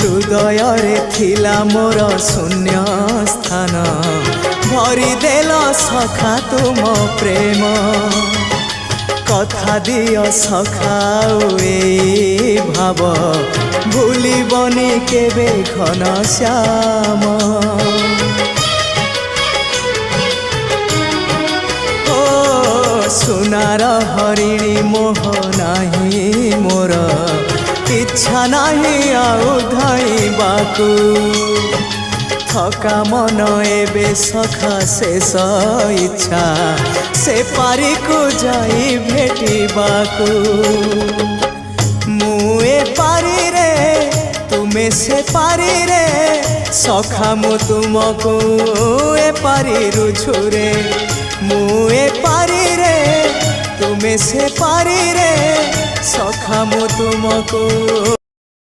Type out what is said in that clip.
हृदय थिला मोर शून्य स्थान भरी देल सखा तुम प्रेम कथा दियो सखाओ ए भाव भूलिबनी केबे घन श्याम ओ सुनार हरिणी मोह नाही मोर इच्छा नाही आउ धाइबाकू थका मन एबे सखा शेष इच्छा से पारी को जाई भेटिबाकू मुए पारी रे तुमे से पारी रे सखा मु तुमको ए पारी रुझुरे मुए पारी रे तुमे से पारी रे सखा मु तुमको।